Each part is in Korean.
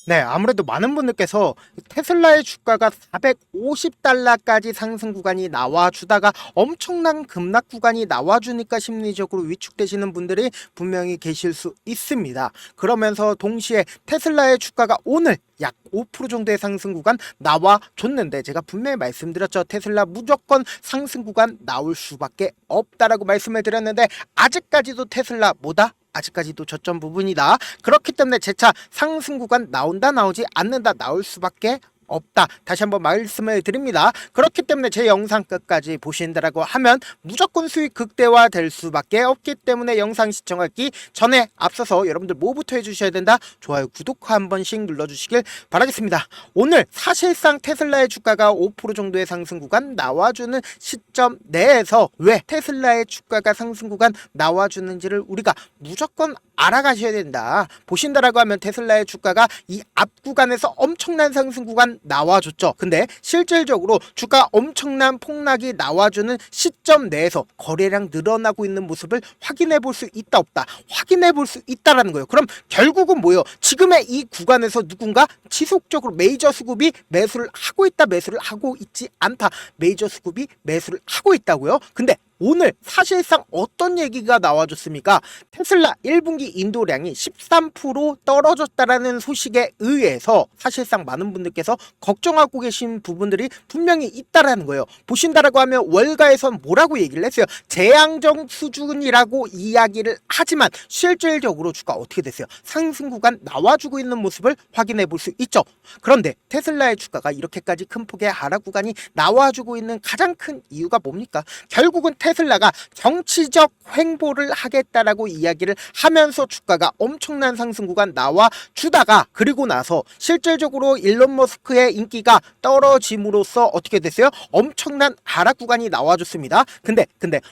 네, 아무래도 많은 분들께서 테슬라의 주가가 450달러까지 상승 구간이 나와주다가 엄청난 급락 구간이 나와주니까 심리적으로 위축되시는 분들이 분명히 계실 수 있습니다. 그러면서 동시에 테슬라의 주가가 오늘 약 5% 정도의 상승 구간 나와줬는데, 제가 분명히 말씀드렸죠. 테슬라 무조건 상승 구간 나올 수밖에 없다라고 말씀을 드렸는데, 아직까지도 테슬라 뭐다? 아직까지도 저점 부분이다. 그렇기 때문에 재차 상승 구간 나온다 나오지 않는다 나올 수밖에 없다. 다시 한번 말씀을 드립니다. 그렇기 때문에 제 영상 끝까지 보신다라고 하면 무조건 수익 극대화 될 수밖에 없기 때문에 영상 시청하기 전에 앞서서 여러분들 뭐부터 해주셔야 된다? 좋아요, 구독 한 번씩 눌러주시길 바라겠습니다. 오늘 사실상 테슬라의 주가가 5% 정도의 상승 구간 나와주는 시점 내에서 왜 테슬라의 주가가 상승 구간 나와주는지를 우리가 무조건 알아가셔야 된다. 보신다라고 하면 테슬라의 주가가 이 앞 구간에서 엄청난 상승 구간 나와줬죠. 근데 실질적으로 주가 엄청난 폭락이 나와주는 시점 내에서 거래량 늘어나고 있는 모습을 확인해 볼 수 있다 없다? 확인해 볼 수 있다라는 거예요. 그럼 결국은 뭐예요? 지금의 이 구간에서 누군가 지속적으로 메이저 수급이 매수를 하고 있다, 매수를 하고 있지 않다, 메이저 수급이 매수를 하고 있다고요. 근데 오늘 사실상 어떤 얘기가 나와줬습니까? 테슬라 1분기 인도량이 13% 떨어졌다라는 소식에 의해서 사실상 많은 분들께서 걱정하고 계신 부분들이 분명히 있다라는 거예요. 보신다라고 하면 월가에선 뭐라고 얘기를 했어요? 재앙정 수준이라고 이야기를 하지만 실질적으로 주가 어떻게 됐어요? 상승 구간 나와주고 있는 모습을 확인해 볼 수 있죠. 그런데 테슬라의 주가가 이렇게까지 큰 폭의 하락 구간이 나와주고 있는 가장 큰 이유가 뭡니까? 결국은 테슬라가 정치적 횡보를 하겠다라고 이야기를 하면서 주가가 엄청난 상승 구간 나와주다가, 그리고 나서 실질적으로 일론 머스크의 인기가 떨어짐으로써 어떻게 됐어요? 엄청난 하락 구간이 나와줬습니다. 근데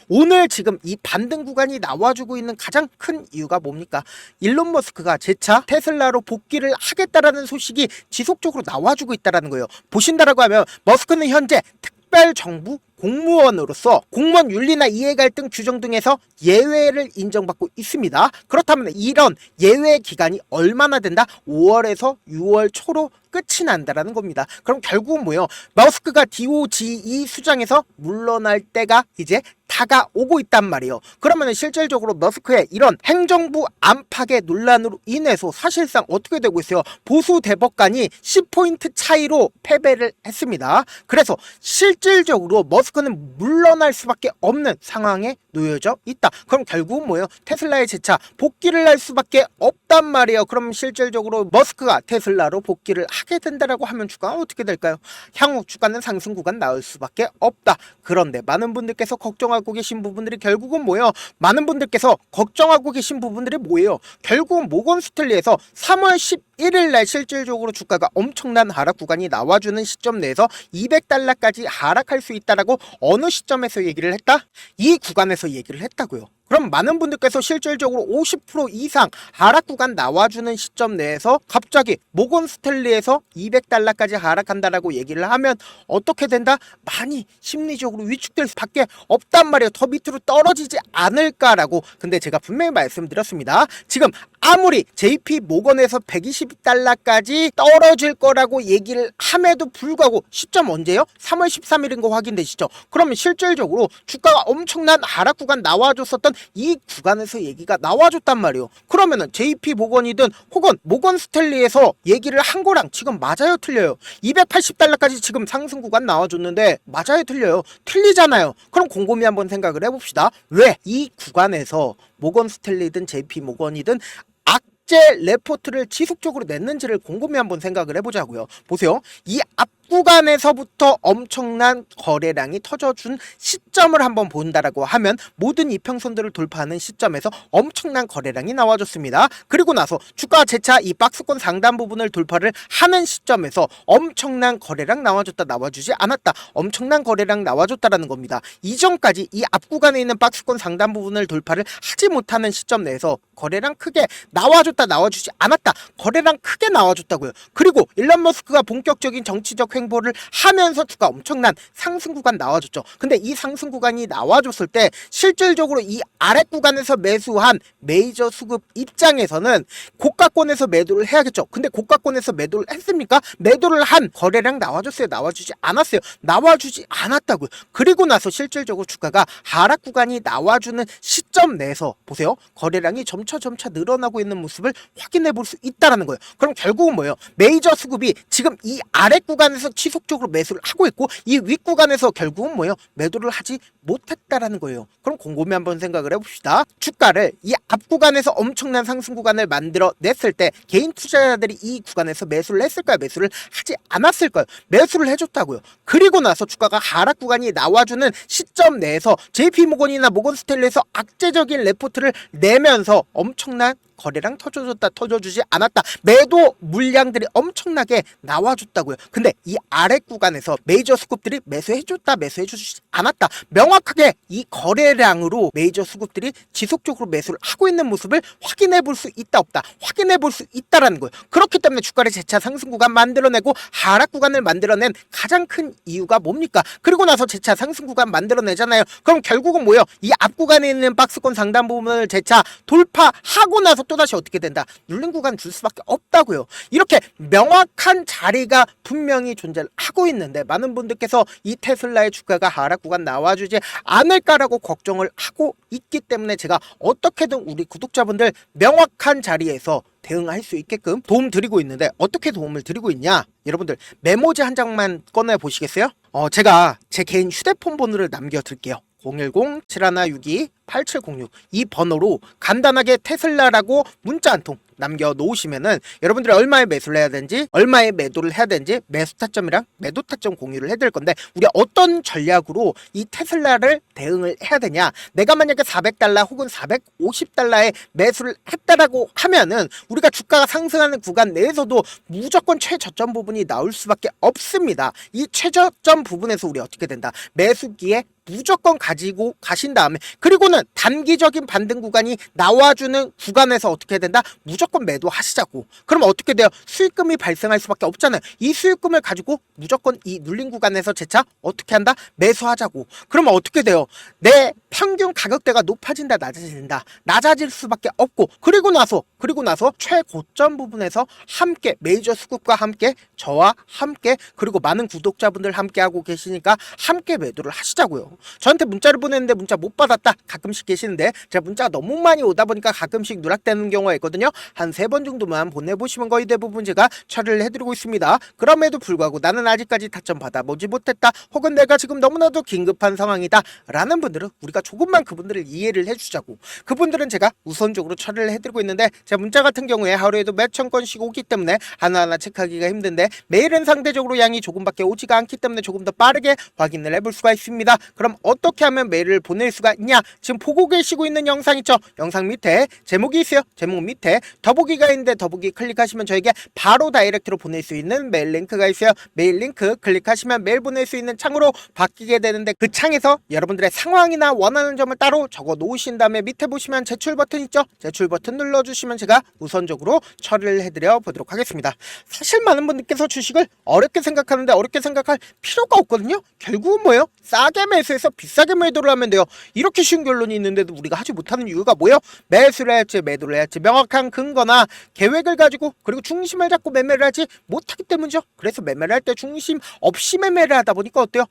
오늘 지금 이 반등 구간이 나와주고 있는 가장 큰 이유가 뭡니까? 일론 머스크가 재차 테슬라로 복귀를 하겠다라는 소식이 지속적으로 나와주고 있다는 거예요. 보신다라고 하면 머스크는 현재 특별정부 공무원으로서 공무원 윤리나 이해갈등 규정 등에서 예외를 인정받고 있습니다. 그렇다면 이런 예외 기간이 얼마나 된다? 5월에서 6월 초로 끝이 난다라는 겁니다. 그럼 결국은 뭐예요? 머스크가 DOGE 수장에서 물러날 때가 이제 다가오고 있단 말이에요. 그러면 실질적으로 머스크의 이런 행정부 안팎의 논란으로 인해서 사실상 어떻게 되고 있어요? 보수 대법관이 10포인트 차이로 패배를 했습니다. 그래서 실질적으로 머스크는 물러날 수밖에 없는 상황에 놓여져 있다. 그럼 결국은 뭐예요? 테슬라의 재차 복귀를 할 수밖에 없단 말이에요. 그럼 실질적으로 머스크가 테슬라로 복귀를 하게 된다라고 하면 주가가 어떻게 될까요? 향후 주가는 상승 구간 나올 수밖에 없다. 그런데 많은 분들께서 걱정하고 계신 부분들이 결국은 뭐예요? 많은 분들께서 걱정하고 계신 부분들이 뭐예요? 결국은 모건 스탠리에서 3월 11일 날 실질적으로 주가가 엄청난 하락 구간이 나와주는 시점 내에서 200달러까지 하락할 수 있다라고 어느 시점에서 얘기를 했다? 이 구간에서 얘기를 했다고요. 그럼 많은 분들께서 실질적으로 50% 이상 하락 구간 나와주는 시점 내에서 갑자기 모건 스탠리에서 200달러까지 하락한다라고 얘기를 하면 어떻게 된다? 많이 심리적으로 위축될 수밖에 없단 말이에요. 더 밑으로 떨어지지 않을까라고. 근데 제가 분명히 말씀드렸습니다. 지금 아무리 JP 모건에서 120달러까지 떨어질 거라고 얘기를 함에도 불구하고 시점 언제요? 3월 13일인 거 확인되시죠? 그러면 실질적으로 주가가 엄청난 하락 구간 나와줬었던 이 구간에서 얘기가 나와줬단 말이에요. 그러면은 JP 모건이든 혹은 모건 스탠리에서 얘기를 한 거랑 지금 맞아요, 틀려요? 280달러까지 지금 상승 구간 나와줬는데 맞아요, 틀려요? 틀리잖아요. 그럼 곰곰이 한번 생각을 해봅시다. 왜 이 구간에서 모건 스탠리든 JP 모건이든 악재 레포트를 지속적으로 냈는지를 곰곰이 한번 생각을 해보자고요. 보세요. 이 앞 구간에서부터 엄청난 거래량이 터져준 시점을 한번 본다라고 하면 모든 이평선들을 돌파하는 시점에서 엄청난 거래량이 나와줬습니다. 그리고 나서 주가 재차 이 박스권 상단 부분을 돌파를 하는 시점에서 엄청난 거래량 나와줬다, 나와주지 않았다, 엄청난 거래량 나와줬다라는 겁니다. 이전까지 이 앞 구간에 있는 박스권 상단 부분을 돌파를 하지 못하는 시점 내에서 거래량 크게 나와줬다, 나와주지 않았다, 거래량 크게 나와줬다고요. 그리고 일론 머스크가 본격적인 정치적 횡보를 하면서 주가 엄청난 상승 구간 나와줬죠. 근데 이 상승 구간이 나와줬을 때 실질적으로 이 아래 구간에서 매수한 메이저 수급 입장에서는 고가권에서 매도를 해야겠죠. 근데 고가권에서 매도를 했습니까? 매도를 한 거래량 나와줬어요? 나와주지 않았어요? 나와주지 않았다고요. 그리고 나서 실질적으로 주가가 하락 구간이 나와주는 시점 내에서 보세요. 거래량이 점차 늘어나고 있는 모습을 확인해 볼 수 있다는 거예요. 그럼 결국은 뭐예요? 메이저 수급이 지금 이 아래 구간에서 지속적으로 매수를 하고 있고 이 윗 구간에서 결국은 뭐예요? 매도를 하지 못했다라는 거예요. 그럼 곰곰이 한번 생각을 해봅시다. 주가를 이 앞 구간에서 엄청난 상승 구간을 만들어 냈을 때 개인 투자자들이 이 구간에서 매수를 했을까요? 매수를 하지 않았을까요? 매수를 해줬다고요. 그리고 나서 주가가 하락 구간이 나와주는 시점 내에서 JP모건이나 모건스탠리에서 악재적인 레포트를 내면서 엄청난 거래량 터져주지 않았다. 매도 물량들이 엄청나게 나와줬다고요. 근데 이 아래 구간에서 메이저 수급들이 매수해주지 않았다. 명확하게 이 거래량으로 메이저 수급들이 지속적으로 매수를 하고 있는 모습을 확인해 볼 수 있다 없다. 확인해 볼 수 있다라는 거예요. 그렇기 때문에 주가를 재차 상승 구간 만들어내고 하락 구간을 만들어낸 가장 큰 이유가 뭡니까? 그리고 나서 재차 상승 구간 만들어내잖아요. 그럼 결국은 뭐예요? 이 앞 구간에 있는 박스권 상단 부분을 재차 돌파하고 나서 또다시 어떻게 된다? 눌린 구간 줄 수밖에 없다고요. 이렇게 명확한 자리가 분명히 존재를 하고 있는데 많은 분들께서 이 테슬라의 주가가 하락 구간 나와주지 않을까라고 걱정을 하고 있기 때문에 제가 어떻게든 우리 구독자분들 명확한 자리에서 대응할 수 있게끔 도움 드리고 있는데 어떻게 도움을 드리고 있냐? 여러분들 메모지 한 장만 꺼내 보시겠어요? 제가 제 개인 휴대폰 번호를 남겨드릴게요. 010-7162-8706 이 번호로 간단하게 테슬라라고 문자 한 통 남겨놓으시면은 여러분들이 얼마에 매수를 해야 되는지 얼마에 매도를 해야 되는지 매수 타점이랑 매도 타점 공유를 해드릴 건데 우리가 어떤 전략으로 이 테슬라를 대응을 해야 되냐. 내가 만약에 400달러 혹은 450달러에 매수를 했다라고 하면은 우리가 주가가 상승하는 구간 내에서도 무조건 최저점 부분이 나올 수밖에 없습니다. 이 최저점 부분에서 우리 어떻게 된다. 매수기에 무조건 가지고 가신 다음에 그리고는 단기적인 반등 구간이 나와주는 구간에서 어떻게 된다? 무조건 매도하시자고. 그럼 어떻게 돼요? 수익금이 발생할 수밖에 없잖아요. 이 수익금을 가지고 무조건 이 눌린 구간에서 재차 어떻게 한다? 매수하자고. 그러면 어떻게 돼요? 내 평균 가격대가 높아진다 낮아진다 낮아질 수밖에 없고 그리고 나서 최고점 부분에서 함께 메이저 수급과 함께 저와 함께 그리고 많은 구독자분들 함께 하고 계시니까 함께 매도를 하시자고요. 저한테 문자를 보냈는데 문자 못 받았다 가끔씩 계시는데 제가 문자가 너무 많이 오다 보니까 가끔씩 누락되는 경우가 있거든요. 한 3번 정도만 보내보시면 거의 대부분 제가 처리를 해드리고 있습니다. 그럼에도 불구하고 나는 아직까지 타점 받아보지 못했다 혹은 내가 지금 너무나도 긴급한 상황이다 라는 분들은 우리가 조금만 그분들을 이해를 해주자고. 그분들은 제가 우선적으로 처리를 해드리고 있는데 제 문자 같은 경우에 하루에도 몇천 건씩 오기 때문에 하나하나 체크하기가 힘든데 매일은 상대적으로 양이 조금밖에 오지가 않기 때문에 조금 더 빠르게 확인을 해볼 수가 있습니다. 그럼 어떻게 하면 메일을 보낼 수가 있냐? 지금 보고 계시고 있는 영상 있죠? 영상 밑에 제목이 있어요. 제목 밑에 더보기가 있는데 더보기 클릭하시면 저에게 바로 다이렉트로 보낼 수 있는 메일 링크가 있어요. 메일 링크 클릭하시면 메일 보낼 수 있는 창으로 바뀌게 되는데 그 창에서 여러분들의 상황이나 원하는 점을 따로 적어 놓으신 다음에 밑에 보시면 제출 버튼 있죠? 제출 버튼 눌러주시면 제가 우선적으로 처리를 해드려 보도록 하겠습니다. 사실 많은 분들께서 주식을 어렵게 생각하는데 어렵게 생각할 필요가 없거든요. 결국은 뭐예요? 싸게 매수해서 비싸게 매도를 하면 돼요. 이렇게 쉬운 결론이 있는데도 우리가 하지 못하는 이유가 뭐예요? 매수를 할지 매도를 할지 명확한 근거나 계획을 가지고 그리고 중심을 잡고 매매를 하지 못하기 때문이죠. 그래서 매매를 할 때 중심 없이 매매를 하다 보니까 어때요?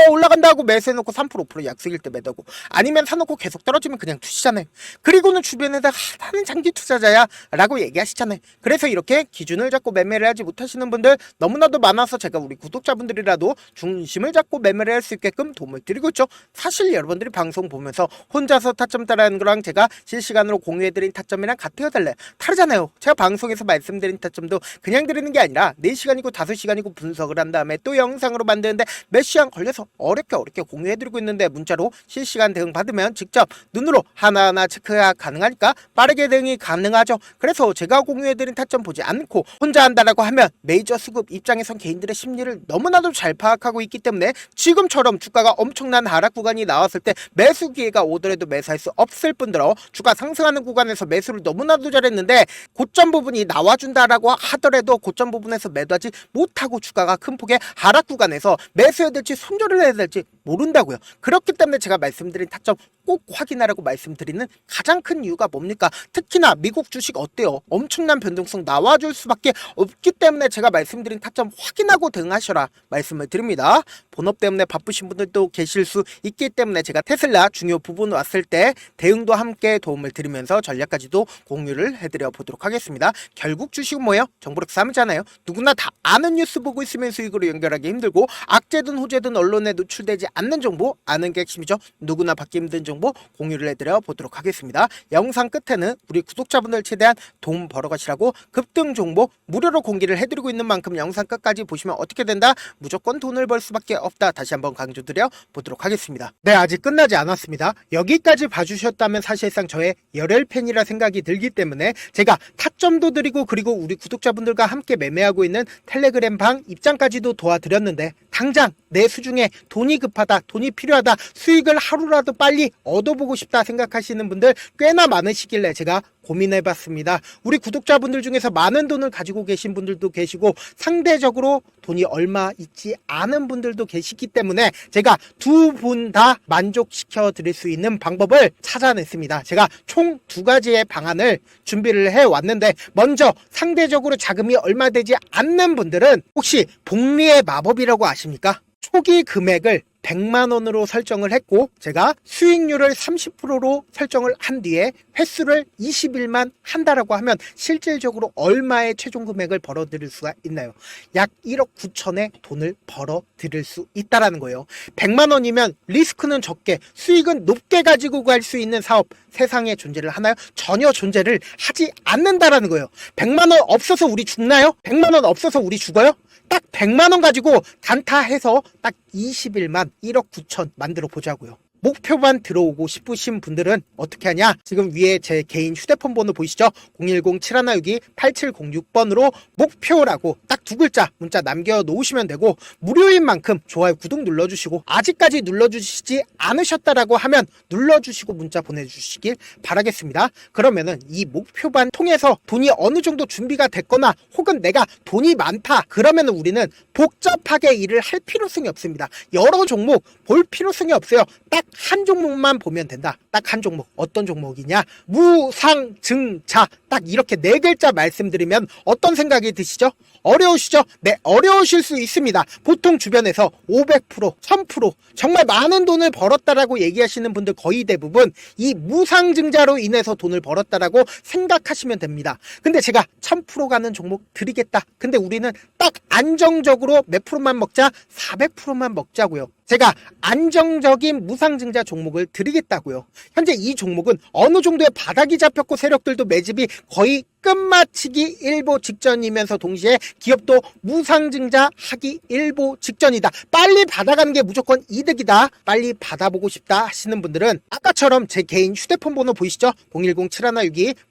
올라간다 하고 매수해놓고 3% 5% 약속일 때 매도고 아니면 사놓고 계속 떨어지면 그냥 투시잖아요. 그리고는 주변에다가 나는 장기 투자자야 라고 얘기하시잖아요. 그래서 이렇게 기준을 잡고 매매를 하지 못하시는 분들 너무나도 많아서 제가 우리 구독자분들이라도 중심을 잡고 매매를 할 수 있게끔 도움을 드리고 있죠. 사실 여러분들이 방송 보면서 혼자서 타점 따라하는 거랑 제가 실시간으로 공유해드린 타점이랑 같아요 달라요? 다르잖아요. 제가 방송에서 말씀드린 타점도 그냥 드리는 게 아니라 4시간이고 5시간이고 분석을 한 다음에 또 영상으로 만드는데 몇 시간 걸려서 어렵게 공유해드리고 있는데 문자로 실시간 대응 받으면 직접 눈으로 하나하나 체크가 가능하니까 빠르게 대응이 가능하죠. 그래서 제가 공유해드린 타점 보지 않고 혼자 한다라고 하면 메이저 수급 입장에선 개인들의 심리를 너무나도 잘 파악하고 있기 때문에 지금처럼 주가가 엄청난 심한 하락 구간이 나왔을 때 매수 기회가 오더라도 매수할 수 없을 뿐더러 주가 상승하는 구간에서 매수를 너무나도 잘했는데 고점 부분이 나와준다라고 하더라도 고점 부분에서 매도하지 못하고 주가가 큰 폭의 하락 구간에서 매수해야 될지 손절을 해야 될지 모른다고요. 그렇기 때문에 제가 말씀드린 타점 꼭 확인하라고 말씀드리는 가장 큰 이유가 뭡니까? 특히나 미국 주식 어때요? 엄청난 변동성 나와줄 수밖에 없기 때문에 제가 말씀드린 타점 확인하고 대응하셔라 말씀을 드립니다. 본업 때문에 바쁘신 분들도 계실 수 있기 때문에 제가 테슬라 중요 부분 왔을 때 대응도 함께 도움을 드리면서 전략까지도 공유를 해드려 보도록 하겠습니다. 결국 주식은 뭐예요? 정보력 싸움이잖아요. 누구나 다 아는 뉴스 보고 있으면 수익으로 연결하기 힘들고 악재든 호재든 언론에 노출되지 않는 정보 아는 게 핵심이죠. 누구나 받기 힘든 정보 공유를 해드려 보도록 하겠습니다. 영상 끝에는 우리 구독자분들 최대한 돈 벌어가시라고 급등 정보 무료로 공개를 해드리고 있는 만큼 영상 끝까지 보시면 어떻게 된다? 무조건 돈을 벌 수밖에 없다. 다시 한번 강조드려 보도록 하겠습니다. 네, 아직 끝나지 않았습니다. 여기까지 봐주셨다면 사실상 저의 열혈 팬이라 생각이 들기 때문에 제가 타점도 드리고 그리고 우리 구독자분들과 함께 매매하고 있는 텔레그램 방 입장까지도 도와드렸는데 당장 내 수중에 돈이 급하다, 돈이 필요하다, 수익을 하루라도 빨리 얻어보고 싶다 생각하시는 분들 꽤나 많으시길래 제가 고민해봤습니다. 우리 구독자분들 중에서 많은 돈을 가지고 계신 분들도 계시고 상대적으로 돈이 얼마 있지 않은 분들도 계시기 때문에 제가 두 분 다 만족시켜 드릴 수 있는 방법을 찾아냈습니다. 제가 총 두 가지의 방안을 준비를 해왔는데 먼저 상대적으로 자금이 얼마 되지 않는 분들은 혹시 복리의 마법이라고 아십니까? 초기 금액을 100만원으로 설정을 했고 제가 수익률을 30%로 설정을 한 뒤에 횟수를 20일만 한다라고 하면 실질적으로 얼마의 최종 금액을 벌어들일 수가 있나요? 약 1억 9천의 돈을 벌어들일 수 있다라는 거예요. 100만원이면 리스크는 적게 수익은 높게 가지고 갈 수 있는 사업 세상에 존재를 하나요? 전혀 존재를 하지 않는다라는 거예요. 100만원 없어서 우리 죽나요? 100만원 없어서 우리 죽어요? 딱 100만원 가지고 단타해서 딱 20일만 1억 9천 만들어 보자고요. 목표만 들어오고 싶으신 분들은 어떻게 하냐? 지금 위에 제 개인 휴대폰 번호 보이시죠? 010-7162-8706번으로 목표라고 딱 두 글자 문자 남겨놓으시면 되고 무료인 만큼 좋아요 구독 눌러주시고 아직까지 눌러주시지 않으셨다라고 하면 눌러주시고 문자 보내주시길 바라겠습니다. 그러면은 이 목표반 통해서 돈이 어느 정도 준비가 됐거나 혹은 내가 돈이 많다 그러면은 우리는 복잡하게 일을 할 필요성이 없습니다. 여러 종목 볼 필요성이 없어요. 딱 한 종목만 보면 된다. 딱 한 종목. 어떤 종목이냐? 무상증자. 딱 이렇게 네 글자 말씀드리면 어떤 생각이 드시죠? 어려우시죠? 네, 어려우실 수 있습니다. 보통 주변에서 500%, 1000% 정말 많은 돈을 벌었다라고 얘기하시는 분들 거의 대부분 이 무상증자로 인해서 돈을 벌었다라고 생각하시면 됩니다. 근데 제가 1000% 가는 종목 드리겠다. 근데 우리는 딱 안정적으로 몇 프로만 먹자? 400%만 먹자고요. 제가 안정적인 무상증자 종목을 드리겠다고요. 현재 이 종목은 어느 정도의 바닥이 잡혔고 세력들도 매집이 거의 끝마치기 일보 직전이면서 동시에 기업도 무상증자 하기 일보 직전이다. 빨리 받아가는 게 무조건 이득이다. 빨리 받아보고 싶다 하시는 분들은 아까처럼 제 개인 휴대폰 번호 보이시죠?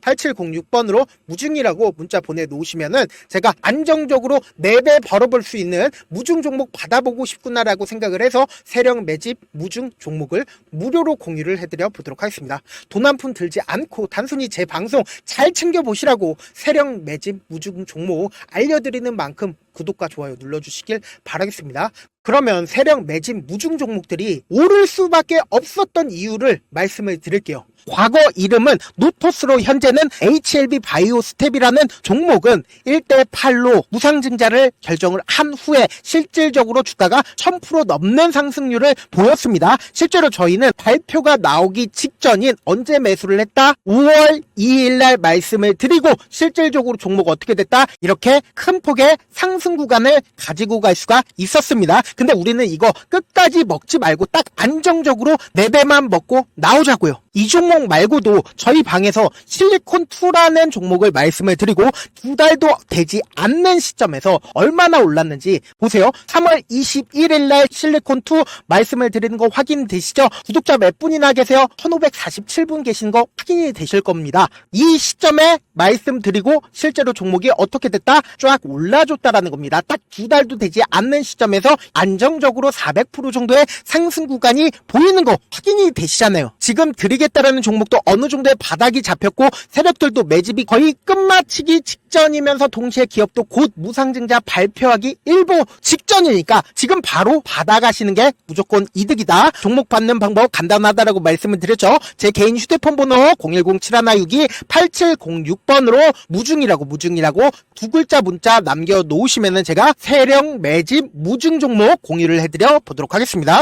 010-7162-8706번으로 무중이라고 문자 보내놓으시면은 제가 안정적으로 4배 벌어볼 수 있는 무중 종목 받아보고 싶구나라고 생각을 해서 세력 매집 무중 종목을 무료로 공유를 해드려 보도록 하겠습니다. 돈 한 푼 들지 않고 단순히 제 방송 잘 챙겨보시라고 세력 매집 무중 종목 알려드리는 만큼 구독과 좋아요 눌러주시길 바라겠습니다. 그러면 세력 매집 무중 종목들이 오를 수밖에 없었던 이유를 말씀을 드릴게요. 과거 이름은 노토스로 현재는 HLB 바이오스텝이라는 종목은 1대8로 무상증자를 결정을 한 후에 실질적으로 주가가 1000% 넘는 상승률을 보였습니다. 실제로 저희는 발표가 나오기 직전인 언제 매수를 했다? 5월 2일날 말씀을 드리고 실질적으로 종목 어떻게 됐다? 이렇게 큰 폭의 상승 구간을 가지고 갈 수가 있었습니다. 근데 우리는 이거 끝까지 먹지 말고 딱 안정적으로 4배만 먹고 나오자고요. 이 종목 말고도 저희 방에서 실리콘2라는 종목을 말씀을 드리고 2달도 되지 않는 시점에서 얼마나 올랐는지 보세요. 3월 21일 날 실리콘2 말씀을 드리는 거 확인되시죠? 구독자 몇 분이나 계세요? 1547분 계신 거 확인이 되실 겁니다. 이 시점에 말씀드리고 실제로 종목이 어떻게 됐다? 쫙 올라줬다라는 겁니다. 딱 2달도 되지 않는 시점에서 안정적으로 400% 정도의 상승 구간이 보이는 거 확인이 되시잖아요. 지금 드리겠다라는 종목도 어느 정도의 바닥이 잡혔고 세력들도 매집이 거의 끝마치기 직전이면서 동시에 기업도 곧 무상증자 발표하기 일보 직전이니까 지금 바로 받아가시는 게 무조건 이득이다. 종목 받는 방법 간단하다라고 말씀을 드렸죠. 제 개인 휴대폰 번호 010-7162-8706번으로 무중이라고 두 글자 문자 남겨놓으시면은 제가 세력 매집 무중 종목 공유를 해드려 보도록 하겠습니다.